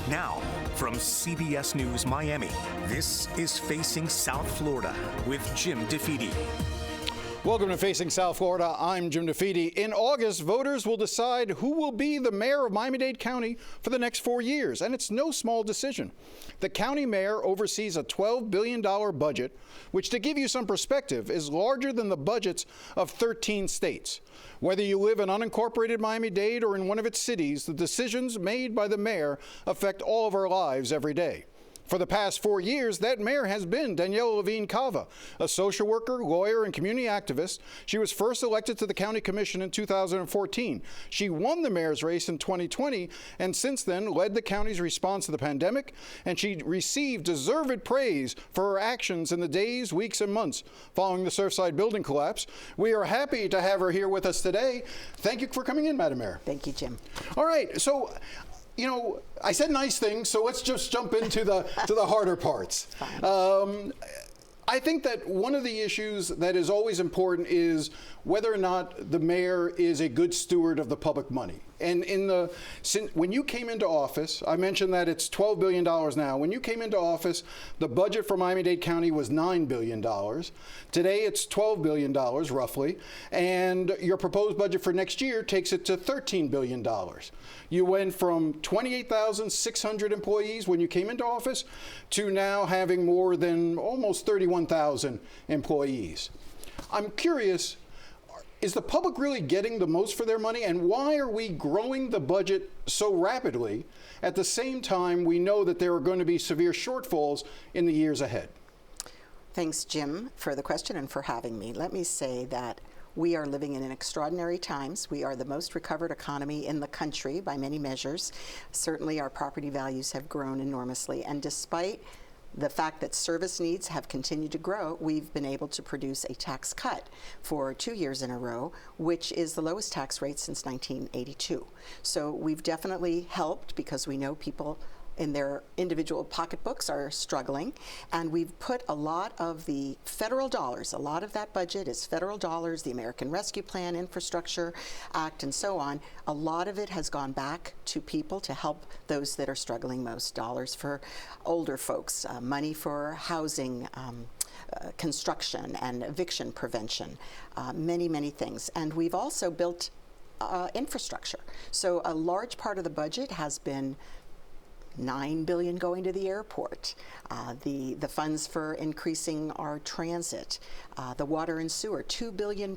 Now, from CBS News Miami, this is Facing South Florida with Jim DeFede. Welcome to Facing South Florida. I'm Jim DeFede. In August, voters will decide who will be the mayor of Miami-Dade County for the next 4 years, and it's no small decision. The county mayor oversees a $12 billion budget, which, to give you some perspective, is larger than the budgets of 13 states. Whether you live in unincorporated Miami-Dade or in one of its cities, the decisions made by the mayor affect all of our lives every day. For the past 4 years, that mayor has been Daniella Levine Cava, a social worker, lawyer, and community activist. She was first elected to the county commission in 2014. She won the mayor's race in 2020 and since then led the county's response to the pandemic, and she received deserved praise for her actions in the days, weeks, and months following the Surfside building collapse. We are happy to have her here with us today. Thank you for coming in, Madam Mayor. Thank you, Jim. All right, so you know, I said nice things, so let's just jump into the harder parts. I think that one of the issues that is always important is whether or not the mayor is a good steward of the public money. And when you came into office, I mentioned that it's $12 billion now. When you came into office, the budget for Miami-Dade County was $9 billion. Today, it's $12 billion, roughly. And your proposed budget for next year takes it to $13 billion. You went from 28,600 employees when you came into office to now having more than almost 31,000 employees. I'm curious, is the public really getting the most for their money, and why are we growing the budget so rapidly? At the same time, we know that there are going to be severe shortfalls in the years ahead. Thanks, Jim, for the question and for having me. Let me say that we are living in extraordinary times. We are the most recovered economy in the country by many measures. Certainly our property values have grown enormously, and despite the fact that service needs have continued to grow, we've been able to produce a tax cut for 2 years in a row, which is the lowest tax rate since 1982. So we've definitely helped because we know people in their individual pocketbooks are struggling, and we've put a lot of the federal dollars, a lot of that budget is federal dollars, the American Rescue Plan, Infrastructure Act, and so on. A lot of it has gone back to people to help those that are struggling most. Dollars for older folks, money for housing, construction and eviction prevention, many, many things. And we've also built infrastructure. So a large part of the budget has been $9 billion going to the airport, the funds for increasing our transit, the water and sewer, $2 billion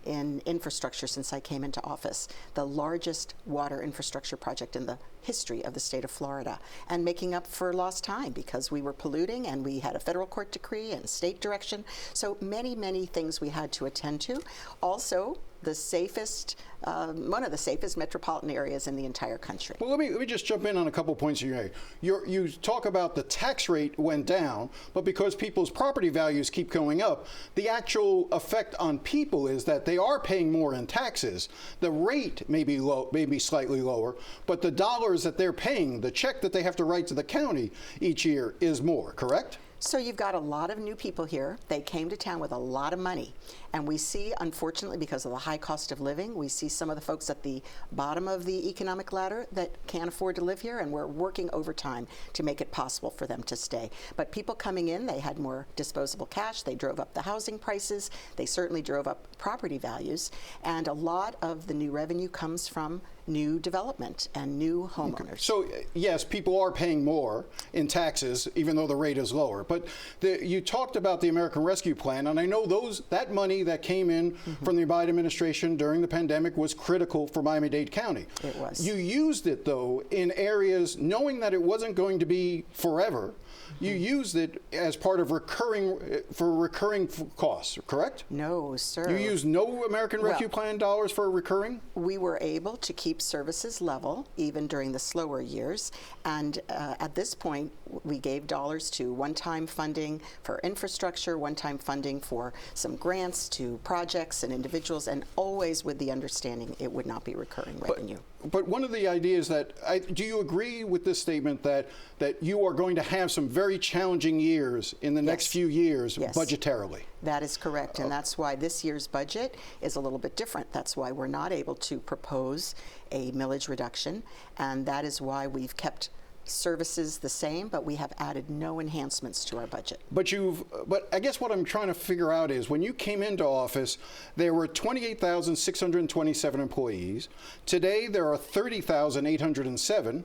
in infrastructure since I came into office, the largest water infrastructure project in the history of the state of Florida, and making up for lost time because we were polluting and we had a federal court decree and state direction. So many, many things we had to attend to. Also, the safest, one of the safest metropolitan areas in the entire country. Well, let me just jump in on a couple points you made. You talk about the tax rate went down, but because people's property values keep going up, the actual effect on people is that they are paying more in taxes. The rate may be low, maybe slightly lower, but the dollars that they're paying, the check that they have to write to the county each year is more, correct? So you've got a lot of new people here. They came to town with a lot of money. And we see, unfortunately, because of the high cost of living, we see some of the folks at the bottom of the economic ladder that can't afford to live here, and we're working overtime to make it possible for them to stay. But people coming in, they had more disposable cash. They drove up the housing prices. They certainly drove up property values. And a lot of the new revenue comes from new development and new homeowners. So yes, people are paying more in taxes, even though the rate is lower. But you talked about the American Rescue Plan, and I know that money that came in from the Biden administration during the pandemic was critical for Miami-Dade County. It was. You used it, though, in areas knowing that it wasn't going to be forever. You used it as part of recurring costs, correct? No, sir. You used no American Rescue Plan dollars for recurring? We were able to keep services level even during the slower years, and at this point we gave dollars to one-time funding for infrastructure, one-time funding for some grants to projects and individuals, and always with the understanding it would not be recurring revenue. But one of the ideas that, do you agree with this statement that you are going to have some very challenging years in the next few years budgetarily? That is correct, and that's why this year's budget is a little bit different. That's why we're not able to propose a millage reduction, and that is why we've kept services the same, but we have added no enhancements to our budget. But I guess what I'm trying to figure out is when you came into office, there were 28,627 employees. Today, there are 30,807.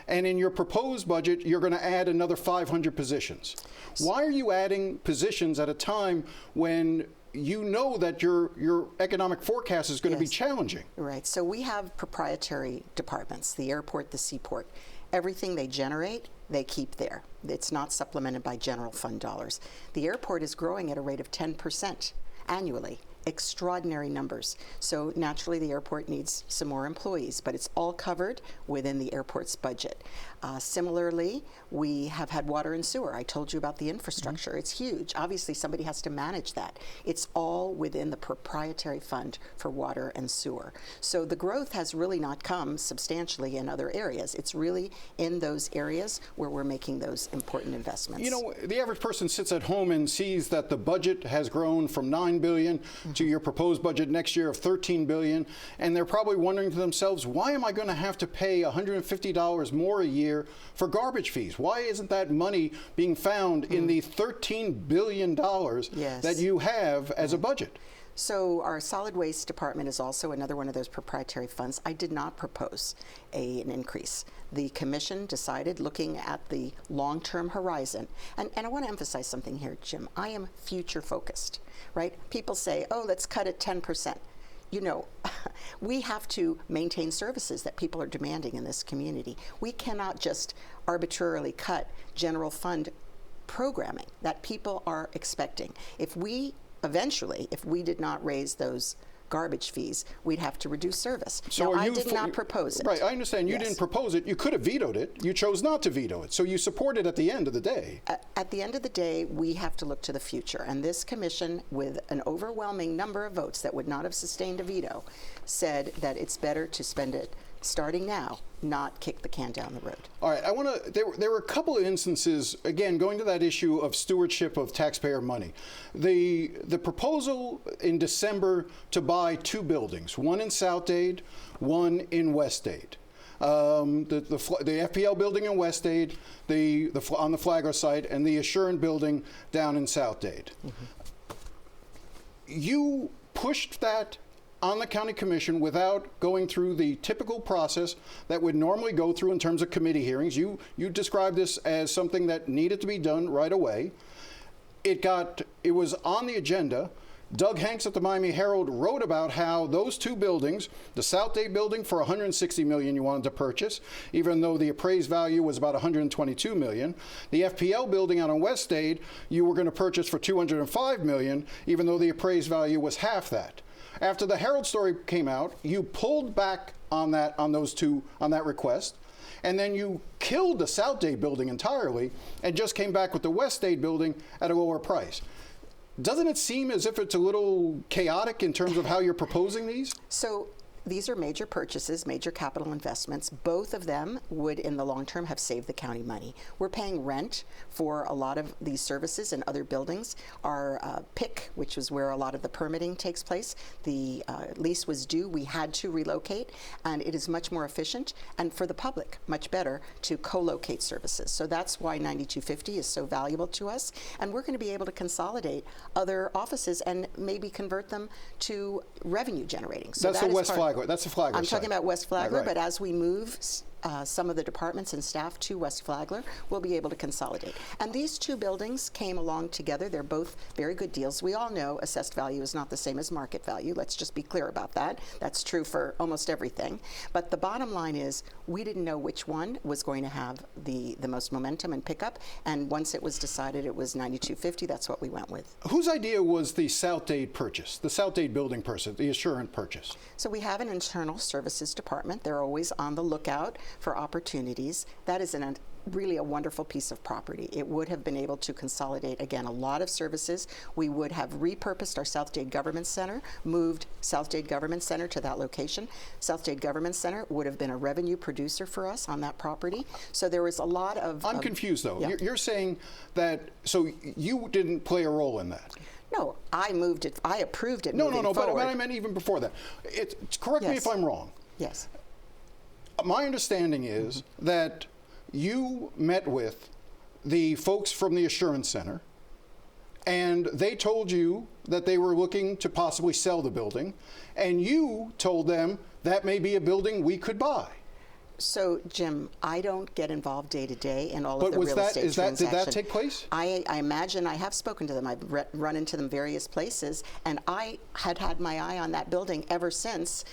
And in your proposed budget, you're going to add another 500 positions. Why are you adding positions at a time when you know that your economic forecast is going to be challenging? Right. So we have proprietary departments, the airport, the seaport. Everything they generate, they keep there. It's not supplemented by general fund dollars. The airport is growing at a rate of 10% annually. Extraordinary numbers. So naturally the airport needs some more employees, but it's all covered within the airport's budget. Similarly, we have had water and sewer. I told you about the infrastructure. It's huge. Obviously somebody has to manage that. It's all within the proprietary fund for water and sewer. So the growth has really not come substantially in other areas. It's really in those areas where we're making those important investments. You know, the average person sits at home and sees that the budget has grown from $9 billion to your proposed budget next year of $13 billion, and they're probably wondering to themselves, why am I going to have to pay $150 more a year for garbage fees? Why isn't that money being found in the $13 billion that you have as a budget? So our solid waste department is also another one of those proprietary funds. I did not propose an increase. The commission decided, looking at the long-term horizon, and I want to emphasize something here, Jim. I am future focused, right? People say, oh, let's cut it 10%. You know, we have to maintain services that people are demanding in this community. We cannot just arbitrarily cut general fund programming that people are expecting. If we did not raise those garbage fees, we'd have to reduce service. So now, I did not propose it. Right, I understand. You didn't propose it. You could have vetoed it. You chose not to veto it. So you support it at the end of the day. At the end of the day, we have to look to the future. And this commission, with an overwhelming number of votes that would not have sustained a veto, said that it's better to spend it starting now, not kick the can down the road. All right, there were a couple of instances, again, going to that issue of stewardship of taxpayer money. The proposal in December to buy two buildings, one in South Dade, one in West Dade. The FPL building in West Dade, on the Flagler site, and the Assurant building down in South Dade. You pushed that on the county commission without going through the typical process that would normally go through in terms of committee hearings. You described this as something that needed to be done right away. It was on the agenda. Doug Hanks at the Miami Herald wrote about how those two buildings, the South Dade building for $160 million you wanted to purchase, even though the appraised value was about $122 million. The FPL building out on West Dade, you were going to purchase for $205 million, even though the appraised value was half that. After the Herald story came out, you pulled back on that request, and then you killed the South Dade building entirely and just came back with the West Dade building at a lower price. Doesn't it seem as if it's a little chaotic in terms of how you're proposing these? So these are major purchases, major capital investments. Both of them would, in the long term, have saved the county money. We're paying rent for a lot of these services in other buildings. Our PIC, which is where a lot of the permitting takes place, the lease was due. We had to relocate, and it is much more efficient, and for the public, much better to co-locate services. So that's why 9250 is so valuable to us, and we're going to be able to consolidate other offices and maybe convert them to revenue generating. So that's the West Flagler. That's the Flagler I'm site. talking about West Flagler, right. But as we move some of the departments and staff to West Flagler, we'll be able to consolidate. And these two buildings came along together. They're both very good deals. We all know assessed value is not the same as market value. Let's just be clear about that. That's true for almost everything. But the bottom line is we didn't know which one was going to have the most momentum and pickup. And once it was decided it was 9250, that's what we went with. Whose idea was the South Dade purchase, the South Dade building purchase, the Assurant purchase? So we have an internal services department. They're always on the lookout for opportunities. That is really a wonderful piece of property. It would have been able to consolidate, again, a lot of services. We would have repurposed our South Dade Government Center, moved South Dade Government Center to that location. South Dade Government Center would have been a revenue producer for us on that property. So there was a lot of... I'm confused, though. Yeah. You're saying that, so you didn't play a role in that? No, I moved it. I approved it. No, forward. but I meant even before that. Correct me if I'm wrong. Yes. My understanding is that you met with the folks from the Assurance Center, and they told you that they were looking to possibly sell the building, and you told them that may be a building we could buy. So, Jim, I don't get involved day to day in all of the real estate transactions. Did that take place? I imagine I have spoken to them. I've run into them various places, and I had my eye on that building ever since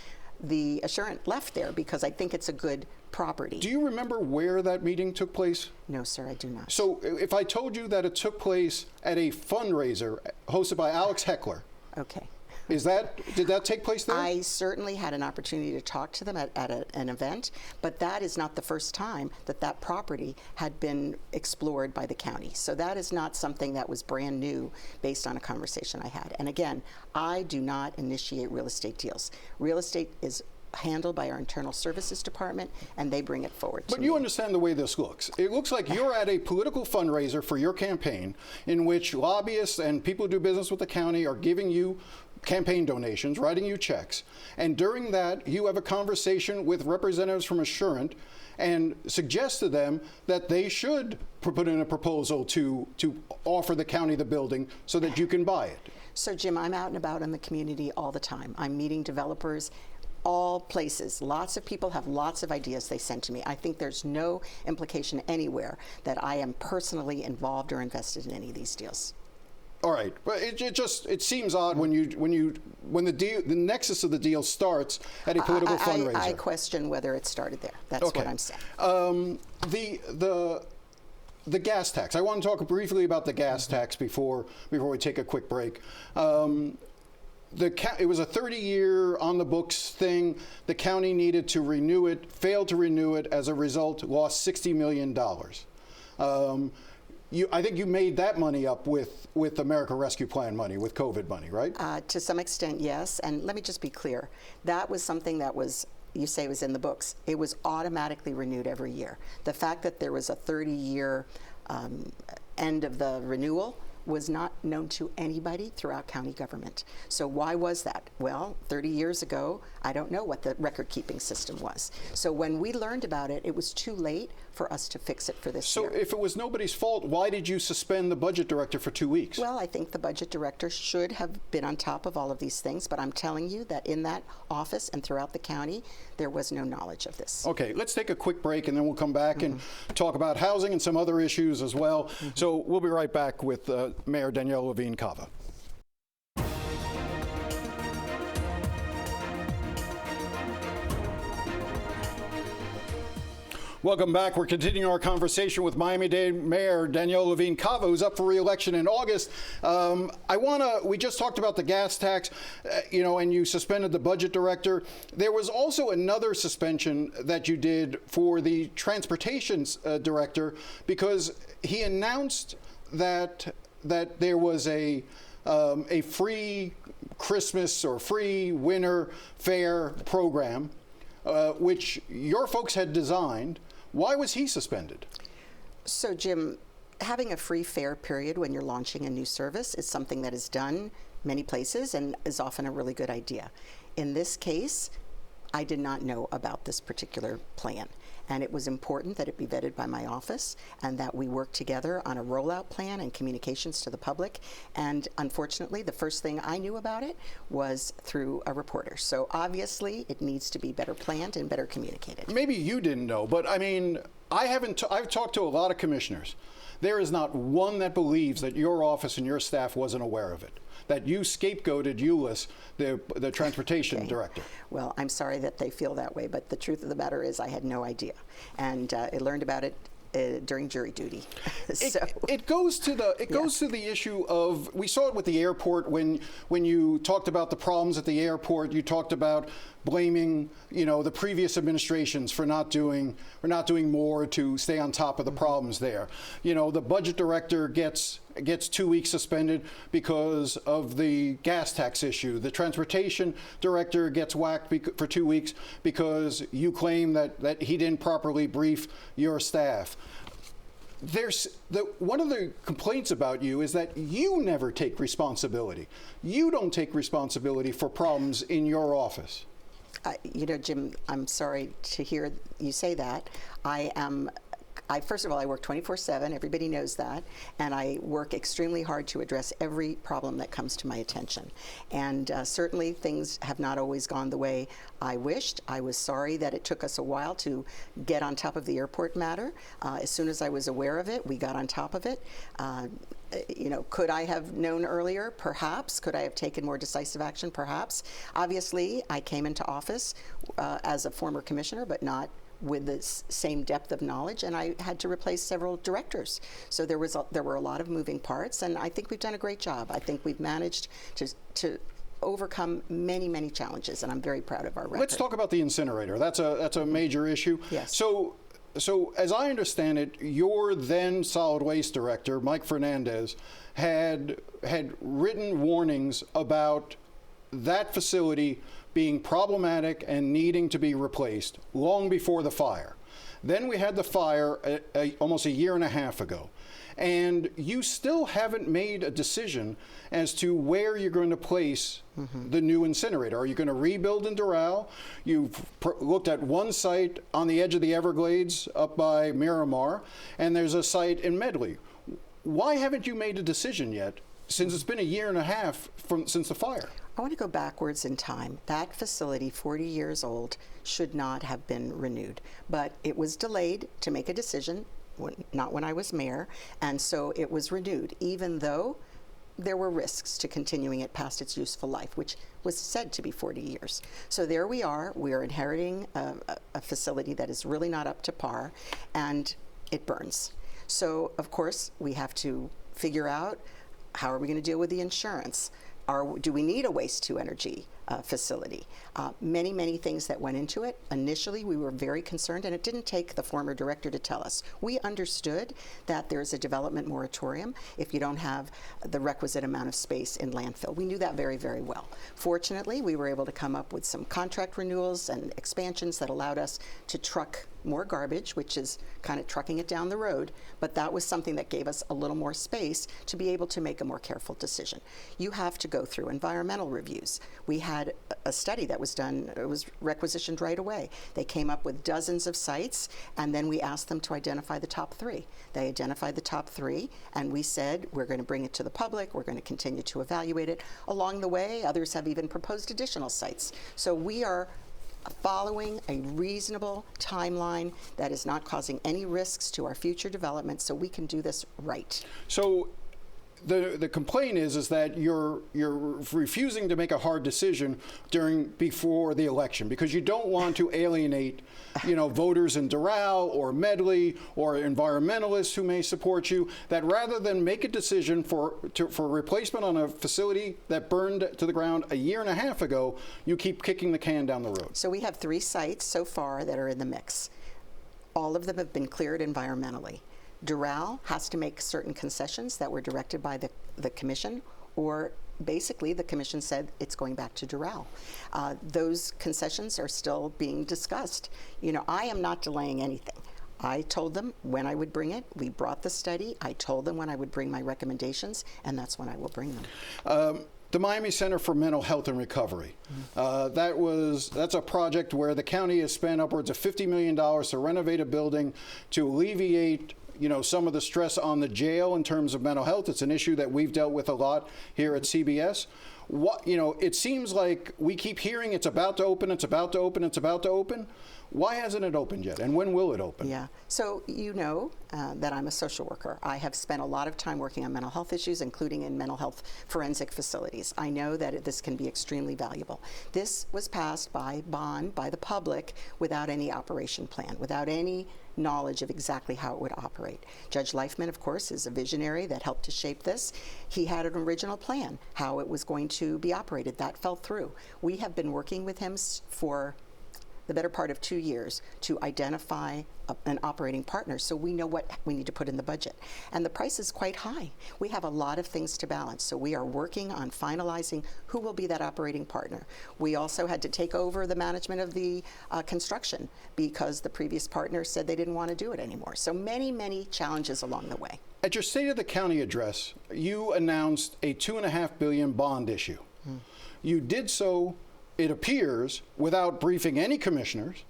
the Assurant left there, because I think it's a good property. Do you remember where that meeting took place? No, sir, I do not. So if I told you that it took place at a fundraiser hosted by Alex Heckler, okay. Did that take place there? I certainly had an opportunity to talk to them at an event, but that is not the first time that property had been explored by the county. So that is not something that was brand new based on a conversation I had. And again, I do not initiate real estate deals. Real estate is handled by our internal services department, and they bring it forward to me. But you understand the way this looks. It looks like you're at a political fundraiser for your campaign in which lobbyists and people who do business with the county are giving you campaign donations, writing you checks. And during that, you have a conversation with representatives from Assurant and suggest to them that they should put in a proposal to offer the county the building so that you can buy it. So, Jim, I'm out and about in the community all the time. I'm meeting developers, all places. Lots of people have lots of ideas they send to me. I think there's no implication anywhere that I am personally involved or invested in any of these deals. All right, but it seems odd when the nexus of the deal starts at a political fundraiser. I question whether it started there. That's okay. What I'm saying. The gas tax. I want to talk briefly about the gas tax before we take a quick break. It was a 30-year on the books thing. The county needed to renew it, failed to renew it. As a result, lost $60 million. I think you made that money up with America Rescue Plan money, with COVID money, right? To some extent, yes. And let me just be clear. That was something that was, you say was in the books. It was automatically renewed every year. The fact that there was a 30-year end of the renewal was not known to anybody throughout county government. So why was that? Well, 30 years ago, I don't know what the record-keeping system was. So when we learned about it, it was too late for us to fix it for this year. So if it was nobody's fault, why did you suspend the budget director for 2 weeks? Well, I think the budget director should have been on top of all of these things, but I'm telling you that in that office and throughout the county, there was no knowledge of this. Okay, let's take a quick break and then we'll come back and talk about housing and some other issues as well. So we'll be right back with Mayor Daniella Levine Cava. Welcome back. We're continuing our conversation with Miami-Dade Mayor Daniella Levine Cava, who's up for re-election in August. We just talked about the gas tax, and you suspended the budget director. There was also another suspension that you did for the transportation director, because he announced that there was a free Christmas or free winter fare program, which your folks had designed. Why was he suspended? So, Jim, having a free fare period when you're launching a new service is something that is done many places and is often a really good idea. In this case, I did not know about this particular plan. And it was important that it be vetted by my office and that we work together on a rollout plan and communications to the public. And unfortunately, the first thing I knew about it was through a reporter. So obviously, it needs to be better planned and better communicated. Maybe you didn't know, but I mean, I've talked to a lot of commissioners. There is not one that believes that your office and your staff wasn't aware of it, that you scapegoated Euless, the transportation director. Well, I'm sorry that they feel that way, but the truth of the matter is I had no idea. And I learned about it during jury duty. It goes to the issue of, we saw it with the airport when you talked about the problems at the airport. You talked about blaming the previous administrations for not doing more to stay on top of the problems there. The budget director gets 2 weeks suspended because of the gas tax issue. The transportation director gets whacked for 2 weeks because you claim that he didn't properly brief your staff. One of the complaints about you is that you never take responsibility. You don't take responsibility for problems in your office. Jim, I'm sorry to hear you say that. I am First of all, I work 24/7. Everybody knows that. And I work extremely hard to address every problem that comes to my attention. And certainly things have not always gone the way I wished. I was sorry that it took us a while to get on top of the airport matter. As soon as I was aware of it, we got on top of it. Could I have known earlier? Perhaps. Could I have taken more decisive action? Perhaps. Obviously, I came into office as a former commissioner, but not with the same depth of knowledge, and I had to replace several directors. So there were a lot of moving parts, and I think we've done a great job. I think we've managed to overcome many, many challenges, and I'm very proud of our record. Let's talk about the incinerator. That's a major issue. Yes. So as I understand it, your then solid waste director, Mike Fernandez, had written warnings about that facility being problematic and needing to be replaced long before the fire. Then we had the fire almost a year and a half ago. And you still haven't made a decision as to where you're going to place the new incinerator. Are you going to rebuild in Doral? You've looked at one site on the edge of the Everglades up by Miramar, and there's a site in Medley. Why haven't you made a decision yet, since it's been a year and a half since the fire? I want to go backwards in time. That facility, 40 years old, should not have been renewed. But it was delayed to make a decision, not when I was mayor, and so it was renewed, even though there were risks to continuing it past its useful life, which was said to be 40 years. So there we are inheriting a facility that is really not up to par, and it burns. So of course we have to figure out, how are we going to deal with the insurance? Do we need a waste-to-energy facility? Many, many things that went into it. Initially, we were very concerned, and it didn't take the former director to tell us. We understood that there's a development moratorium if you don't have the requisite amount of space in landfill. We knew that very, very well. Fortunately, we were able to come up with some contract renewals and expansions that allowed us to truck more garbage, which is kind of trucking it down the road, but that was something that gave us a little more space to be able to make a more careful decision. You have to go through environmental reviews. We had a study that was done, it was requisitioned right away. They came up with dozens of sites, and then we asked them to identify the top 3. They identified the top 3, and we said, we're going to bring it to the public, we're going to continue to evaluate it. Along the way, others have even proposed additional sites. So we are following a reasonable timeline that is not causing any risks to our future development, so we can do this right. So the complaint is that you're refusing to make a hard decision before the election because you don't want to alienate voters in Doral or Medley or environmentalists who may support you, that rather than make a decision for replacement on a facility that burned to the ground a year and a half ago, you keep kicking the can down the road. So we have 3 sites so far that are in the mix. All of them have been cleared environmentally. Doral has to make certain concessions that were directed by the commission, or basically the commission said it's going back to Doral. Those concessions are still being discussed. I am not delaying anything. I told them when I would bring it. We brought the study. I told them when I would bring my recommendations, and that's when I will bring them. The Miami Center for Mental Health and Recovery. That's a project where the county has spent upwards of $50 million to renovate a building to alleviate some of the stress on the jail in terms of mental health. It's an issue that we've dealt with a lot here at CBS. It seems like we keep hearing it's about to open, it's about to open, it's about to open. Why hasn't it opened yet, and when will it open? Yeah, so that I'm a social worker. I have spent a lot of time working on mental health issues, including in mental health forensic facilities. I know that this can be extremely valuable. This was passed by bond by the public without any operation plan, without any knowledge of exactly how it would operate. Judge Leifman, of course, is a visionary that helped to shape this. He had an original plan, how it was going to be operated. That fell through. We have been working with him for the better part of 2 years to identify an operating partner so we know what we need to put in the budget. And the price is quite high. We have a lot of things to balance, so we are working on finalizing who will be that operating partner. We also had to take over the management of the construction because the previous partner said they didn't want to do it anymore. So many, many challenges along the way. At your State of the County address, you announced a $2.5 billion bond issue. You did so, it appears, without briefing any commissioners,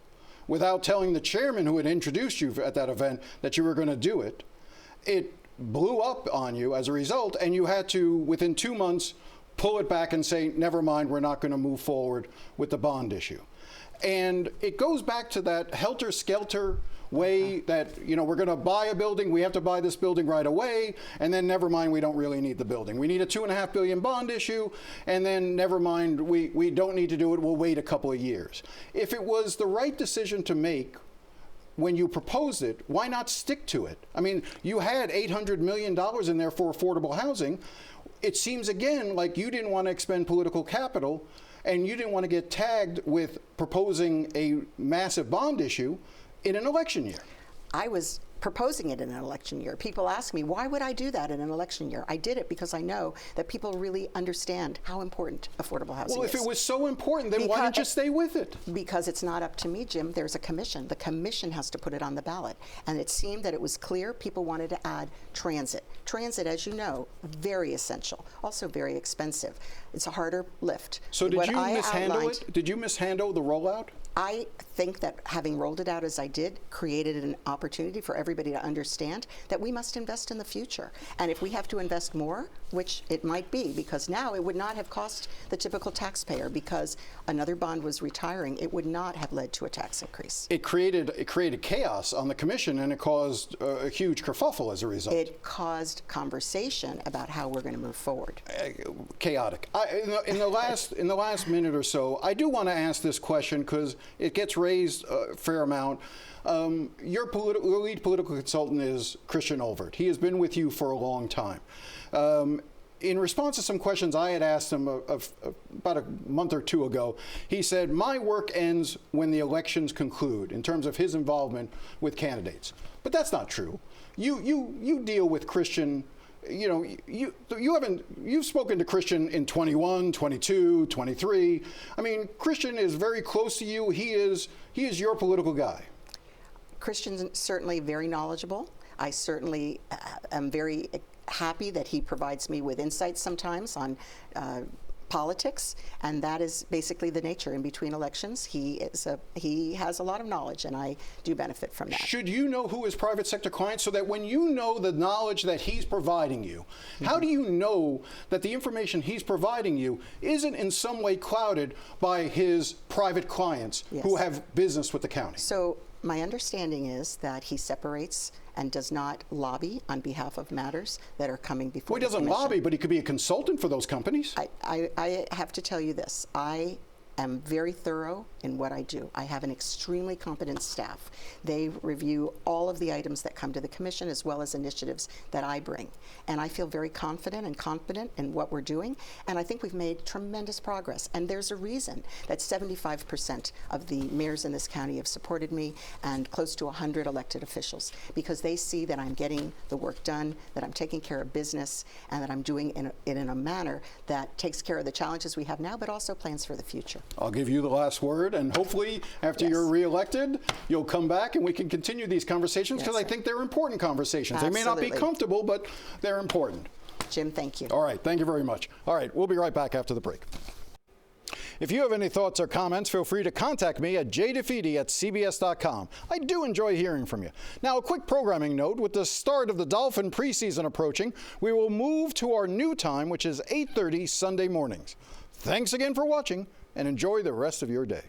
without telling the chairman who had introduced you at that event that you were going to do it. It blew up on you as a result, and you had to, within 2 months, pull it back and say, never mind, we're not going to move forward with the bond issue. And it goes back to that helter-skelter way that, you know, we're going to buy a building, we have to buy this building right away, and then never mind, we don't really need the building. We need a $2.5 billion bond issue, and then never mind, we don't need to do it, we'll wait a couple of years. If it was the right decision to make when you proposed it, why not stick to it? I mean, you had $800 million in there for affordable housing. It seems, again, like you didn't want to expend political capital, and you didn't want to get tagged with proposing a massive bond issue in an election year. I was proposing it in an election year. People ask me, why would I do that in an election year? I did it because I know that people really understand how important affordable housing is. Well, if it was so important, then why didn't you stay with it? Because it's not up to me, Jim. There's a commission. The commission has to put it on the ballot. And it seemed that it was clear people wanted to add transit. Transit, as you know, very essential, also very expensive. It's a harder lift. So did you mishandle it? Did you mishandle the rollout? I think that having rolled it out as I did created an opportunity for everybody to understand that we must invest in the future. And if we have to invest more, which it might be, because now it would not have cost the typical taxpayer because another bond was retiring, it would not have led to a tax increase. It created chaos on the commission, and it caused a huge kerfuffle as a result. It caused conversation about how we're going to move forward. Chaotic. In the last minute or so, I do want to ask this question because it gets raised a fair amount. Your lead political consultant is Christian Olvert. He has been with you for a long time. In response to some questions I had asked him about a month or two ago, he said, my work ends when the elections conclude in terms of his involvement with candidates. But that's not true. You deal with Christian. You know, you've spoken to Christian in 21, 22, 23. I mean, Christian is very close to you. He is your political guy. Christian's certainly very knowledgeable. I certainly am very happy that he provides me with insights sometimes on politics, and that is basically the nature in between elections. He has a lot of knowledge, and I do benefit from that. Should you know who his private sector clients, so that when you know the knowledge that he's providing you, how do you know that the information he's providing you isn't in some way clouded by his private clients who have business with the county? So my understanding is that he separates and does not lobby on behalf of matters that are coming before the commission. Well, he doesn't lobby, but he could be a consultant for those companies. I have to tell you this. I am very thorough in what I do. I have an extremely competent staff. They review all of the items that come to the commission as well as initiatives that I bring. And I feel very confident and competent in what we're doing. And I think we've made tremendous progress. And there's a reason that 75% of the mayors in this county have supported me, and close to 100 elected officials, because they see that I'm getting the work done, that I'm taking care of business, and that I'm doing it in a manner that takes care of the challenges we have now, but also plans for the future. I'll give you the last word, and hopefully after you're reelected, you'll come back and we can continue these conversations, because I think they're important conversations. Absolutely. They may not be comfortable, but they're important. Jim, thank you. All right, thank you very much. All right, we'll be right back after the break. If you have any thoughts or comments, feel free to contact me at jdefede@cbs.com. I do enjoy hearing from you. Now, a quick programming note. With the start of the Dolphin preseason approaching, we will move to our new time, which is 8:30 Sunday mornings. Thanks again for watching, and enjoy the rest of your day.